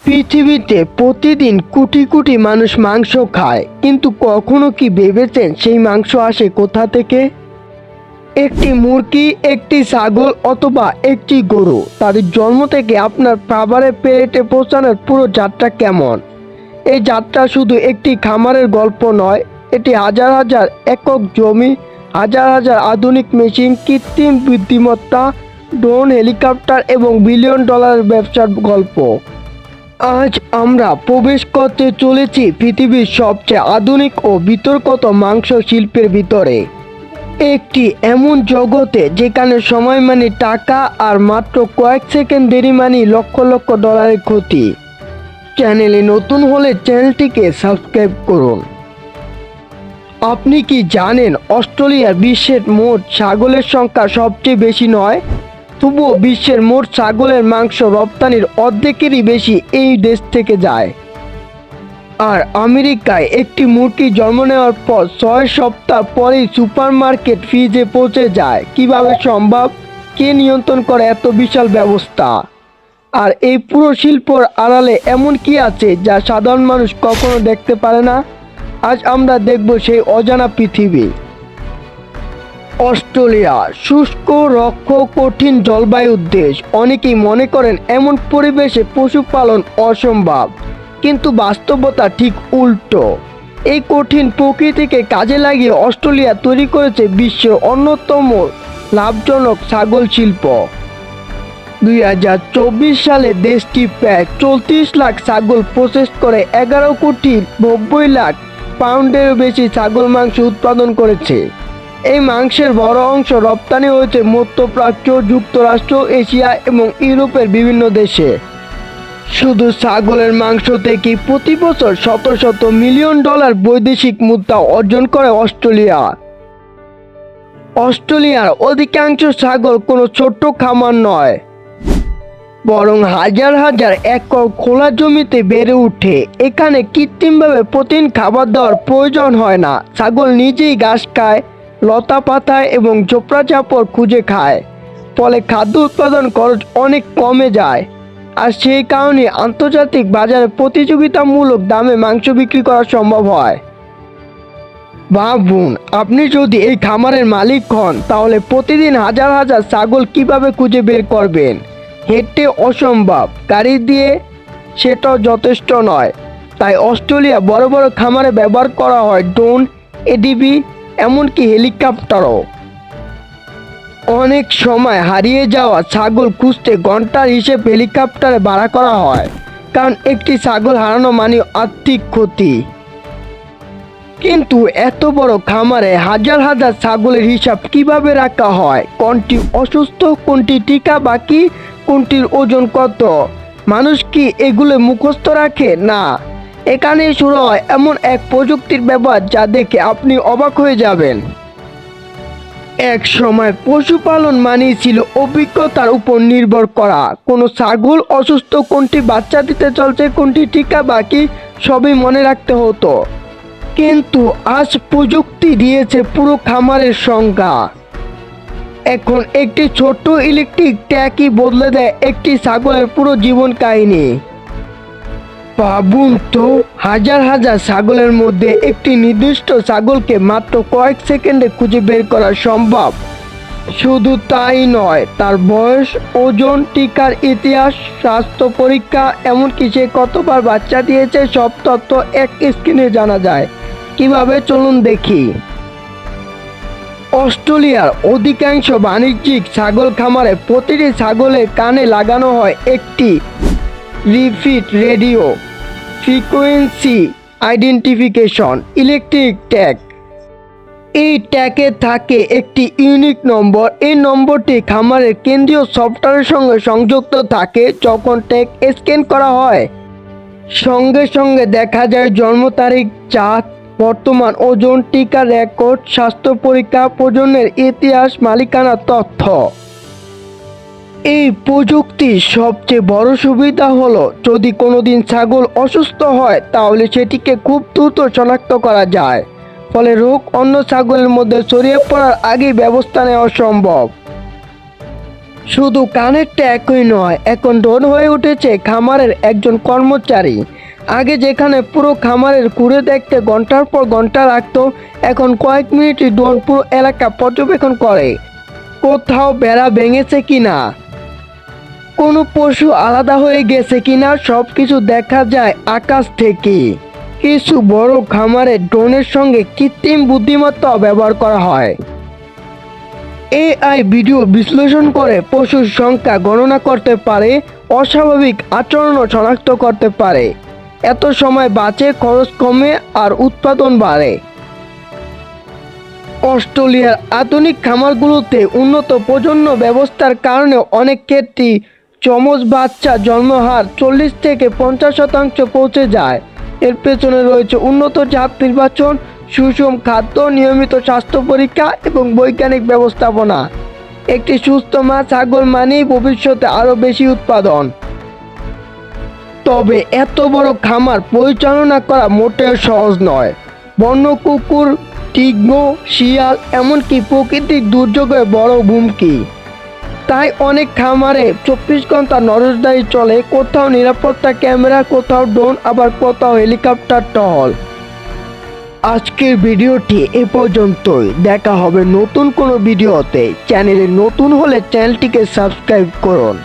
পৃথিবীতে প্রতিদিন কোটি কোটি মানুষ মাংস খায়, কিন্তু কখনো কি ভেবেছেন সেই মাংস আসে কোথা থেকে? একটি মুরগি, একটি ছাগল অথবা একটি গরু, তাদের জন্ম থেকে আপনার খাবারের প্লেটে পৌঁছানোর পুরো যাত্রা কেমন? এই যাত্রা শুধু একটি খামারের গল্প নয়, এটি হাজার হাজার একক জমি, হাজার হাজার আধুনিক মেশিন, কৃত্রিম বুদ্ধিমত্তা, ড্রোন, হেলিকপ্টার এবং বিলিয়ন ডলারের ব্যবসার গল্প। আজ আমরা প্রবেশ করতে চলেছি পৃথিবীর সবচেয়ে আধুনিক ও বিতর্কিত মাংস শিল্পের ভিতরে। একটি এমন জগতে যেখানে সময় মানে টাকা, আর মাত্র কয়েক সেকেন্ড দেরি মানে লক্ষ লক্ষ ডলারের ক্ষতি। চ্যানেলে নতুন হলে চ্যানেলটিকে সাবস্ক্রাইব করুন। আপনি কি জানেন অস্ট্রেলিয়ার বিশ্বের মোট ছাগলের সংখ্যা সবচেয়ে বেশি নয়, তবুও বিশ্বের মোট ছাগলের মাংস রপ্তানির অর্ধেকেরই বেশি এই দেশ থেকে যায়। আর আমেরিকায় একটি মুরগি জন্ম নেওয়ার পর 6 সপ্তাহ পরেই সুপারমার্কেট ফ্রিজে পৌঁছে যায়। কিভাবে সম্ভব? কে নিয়ন্ত্রণ করে এত বিশাল ব্যবস্থা? আর এই পুরো শিল্পর আড়ালে এমন কি আছে যা সাধারণ মানুষ কখনো দেখতে পারে না? আজ আমরা দেখব সেই অজানা পৃথিবী। অস্ট্রেলিয়া শুষ্ক, রুক্ষ, কঠিন জলবায়ুর দেশ। অনেকেই মনে করেন এমন পরিবেশে পশুপালন অসম্ভব, কিন্তু বাস্তবতা ঠিক উল্টো। এই কঠিন প্রকৃতিকে কাজে লাগিয়ে অস্ট্রেলিয়া তৈরি করেছে বিশ্বের অন্যতম লাভজনক ছাগল শিল্প। 2024 সালে দেশটি প্রায় 34 লাখ ছাগল প্রসেস করে 11,90,00,000 পাউন্ডেরও বেশি ছাগল মাংস উৎপাদন করেছে। এই মাংসের বড় অংশ রপ্তানি হয়েছে মধ্যপ্রাচ্য, যুক্তরাষ্ট্র, এশিয়া এবং ইউরোপের বিভিন্ন দেশে। শুধু ছাগলের মাংস থেকে প্রতি বছর শত শত মিলিয়ন ডলার বৈদেশিক মুদ্রা অর্জন করে অস্ট্রেলিয়া। অস্ট্রেলিয়ার অধিকাংশ ছাগল কোনো ছোট্ট খামার নয়, বরং হাজার হাজার একর খোলা জমিতে বেড়ে ওঠে। এখানে কৃত্রিমভাবে প্রতিদিন খাবার দেওয়ার প্রয়োজন হয় না। ছাগল নিজেই ঘাস খায়, লতা পাতায় এবং ঝোপড়া ঝাপড় খুঁজে খায়। ফলে খাদ্য উৎপাদন খরচ অনেক কমে যায়, আর সেই কারণে আন্তর্জাতিক বাজারে প্রতিযোগিতামূলক দামে মাংস বিক্রি করা সম্ভব হয়। ভাবুন, আপনি যদি এই খামারের মালিক হন, তাহলে প্রতিদিন হাজার হাজার ছাগল কিভাবে খুঁজে বের করবেন? হেঁটে অসম্ভব, গাড়ি দিয়ে সেটাও যথেষ্ট নয়। তাই অস্ট্রেলিয়া বড় বড় খামারে ব্যবহার করা হয় ড্রোন, এডিবি, এমনকি হেলিকপ্টারও। অনেক সময় হারিয়ে যাওয়া ছাগল খুঁজতে ঘন্টার হিসেব হেলিকপ্টারে ভাড়া করা হয়, কারণ একটি ছাগল হারানো মানে আর্থিক ক্ষতি। কিন্তু এত বড় খামারে হাজার হাজার ছাগলের হিসাব কিভাবে রাখা হয়? কোনটি অসুস্থ, কোনটি টিকা বাকি, কোনটির ওজন কত? মানুষ কি এগুলো মুখস্থ রাখে? না। এখানেই শুরু হয় এমন এক প্রযুক্তির ব্যবহার যা দেখে আপনি অবাক হয়ে যাবেন। এক সময় পশুপালন মানেই ছিল অভিজ্ঞতার উপর নির্ভর করা। কোনো ছাগল অসুস্থ, কোনটি বাচ্চা দিতে চলছে, কোনটি টিকা বাকি, সবই মনে রাখতে হতো। কিন্তু আজ প্রযুক্তি দিয়েছে পুরো খামারের সংজ্ঞা। এখন একটি ছোট্ট ইলেকট্রিক ট্যাগই বদলে দেয় একটি ছাগলের পুরো জীবন কাহিনী। ভাবুন তো, হাজার হাজার ছাগলের মধ্যে একটি নির্দিষ্ট ছাগলকে মাত্র কয়েক সেকেন্ডে খুঁজে বের করা সম্ভব। শুধু তাই নয়, তার বয়স, ওজন, টিকার ইতিহাস, স্বাস্থ্য পরীক্ষা, এমনকি সে কতবার বাচ্চা দিয়েছে, সব তথ্য এক স্ক্রিনে জানা যায়। কিভাবে? চলুন দেখি। অস্ট্রেলিয়ার অধিকাংশ বাণিজ্যিক ছাগল খামারে প্রতিটি ছাগলের কানে লাগানো হয় একটি repeat radio frequency identification electric tag. এই ট্যাগে থাকে একটি ইউনিক নম্বর। এই নম্বরটি খামারের কেন্দ্রীয় সফটওয়্যারের সঙ্গে সংযুক্ত থাকে। যখন ট্যাগ স্ক্যান করা হয়, সঙ্গে সঙ্গে দেখা যায় জন্ম তারিখ, জাত, বর্তমান ওজন, টিকার রেকর্ড, স্বাস্থ্য পরীক্ষা, প্রজননের ইতিহাস, মালিকানার তথ্য। এই প্রযুক্তির সবচেয়ে বড় সুবিধা হলো, যদি কোনোদিন ছাগল অসুস্থ হয়, তাহলে সেটিকে খুব দ্রুত শনাক্ত করা যায়। ফলে রোগ অন্য ছাগলের মধ্যে ছড়িয়ে পড়ার আগেই ব্যবস্থা নেওয়া সম্ভব। শুধু কানেরটা একই নয়, এখন ড্রোন হয়ে উঠেছে খামারের একজন কর্মচারী। আগে যেখানে পুরো খামারের ঘুরে দেখতে ঘন্টার পর ঘন্টা লাগতো, এখন কয়েক মিনিটই ড্রোন পুরো এলাকা পর্যবেক্ষণ করে। কোথাও বেড়া ভেঙেছে কিনা, কোনো পশু আলাদা হয়ে গেছে কিনা, সব কিছু দেখা যায় আকাশ থেকে। কিছু বড় খামারে ড্রোনের সঙ্গে কৃত্রিম বুদ্ধিমত্তা ব্যবহার করা হয়। এআই ভিডিও বিশ্লেষণ করে পশুর সংখ্যা গণনা করতে পারে, অস্বাভাবিক আচরণও শনাক্ত করতে পারে। এত সময় বাঁচে, খরচ কমে আর উৎপাদন বাড়ে। অস্ট্রেলিয়ার আধুনিক খামারগুলোতে উন্নত প্রজনন ব্যবস্থার কারণে অনেক ক্ষেত্রেই যমজ বাচ্চা জন্ম হার 40 থেকে 50% পৌঁছে যায়। এর পেছনে রয়েছে উন্নত জাত নির্বাচন, সুষম খাদ্য, নিয়মিত স্বাস্থ্য পরীক্ষা এবং বৈজ্ঞানিক ব্যবস্থাপনা। একটি সুস্থ মা ছাগল মানেই ভবিষ্যতে আরও বেশি উৎপাদন। তবে এত বড় খামার পরিচালনা করা মোটেও সহজ নয়। বন্য কুকুর, তীক্ষ্ণ শিয়াল, এমনকি প্রাকৃতিক দুর্যোগে বড় হুমকি। তাই অনেক খামারে 24 ঘন্টা নজরদারি চলে, কোথাও নিরাপত্তা ক্যামেরা, কোথাও ড্রোন, আবার কোথাও হেলিকপ্টার টহল। আজকের ভিডিওটি এ পর্যন্তই। দেখা হবে নতুন কোনো ভিডিওতে। চ্যানেলে নতুন হলে চ্যানেলটিকে সাবস্ক্রাইব করুন।